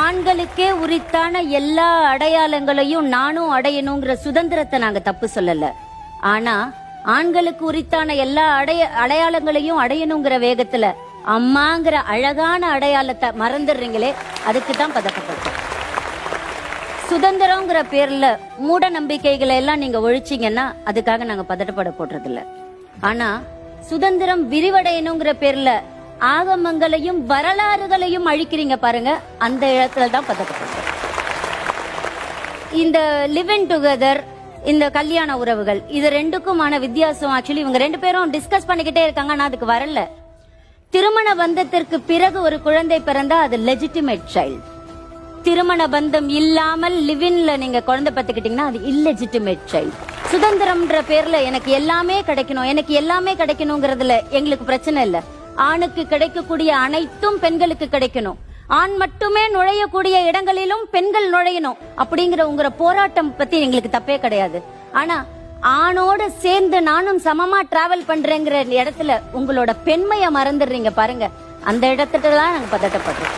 ஆண்களுக்கே உரித்தான எல்லா அடையாளங்களையும் நானும் அடையணுங்கிற சுதந்திரத்தை நாங்க தப்பு சொல்லல. ஆனா ஆண்களுக்கு உரித்தான எல்லா அடையாளங்களையும் அடையணுங்கிற வேகத்துல அம்மாங்கிற அழகான அடையாளத்தை மறந்துடுறீங்களே, அதுக்கு தான் பதட்டப்படுறோம். சுதந்திரங்கிற பேர்ல மூட நம்பிக்கைகளை எல்லாம் நீங்க ஒழிச்சீங்கன்னா அதுக்காக நாங்க பதட்டப்பட போடுறது இல்ல. ஆனா சுதந்திரம் விரிவடையணுங்கிற பேர்ல ஆகமங்களையும் வரலாறுகளையும் அழிக்கிறீங்க பாருங்க, அந்த இடத்துல தான் பதட்டப்படுறோம். இந்த லிவிங் டுகெதர், இந்த கல்யாண உறவுகள், இது ரெண்டுக்குமான வித்தியாசம் ஆக்சுவலி இவங்க ரெண்டு பேரும் டிஸ்கஸ் பண்ணிக்கிட்டே இருக்காங்க. ஆனா அதுக்கு வரல. திருமண பந்தத்திற்கு பிறகு ஒரு குழந்தை பிறந்தா அது லெஜிட்டிமேட் சைல்டு. திருமண பந்தம் இல்லாமல் லிவின்ல நீங்க குழந்தை பத்துக்கிட்டீங்கன்னா அது இல்லெஜிட்டிமேட் சைல்டு. சுதந்திரம்ன்ற பேர்ல எனக்கு எல்லாமே கிடைக்கணும், எனக்கு எல்லாமே கிடைக்கணுங்கிறதுல எங்களுக்கு பிரச்சனை இல்ல. ஆணுக்கு கிடைக்கக்கூடிய அனைத்தும் பெண்களுக்கு கிடைக்கணும். ஆண் மட்டுமே நுழையக்கூடிய இடங்களிலும் பெண்கள் நுழையணும் அப்படிங்கிற உங்க போராட்டம் பத்தி எங்களுக்கு தப்பே கிடையாது. ஆனா ஆணோட சேர்ந்து நானும் சமமா டிராவல் பண்றேங்கிற இடத்துல உங்களோட பெண்மைய மறந்துடுறீங்க பாருங்க, அந்த இடத்துல தான் நாங்க பதட்டப்படுறோம்.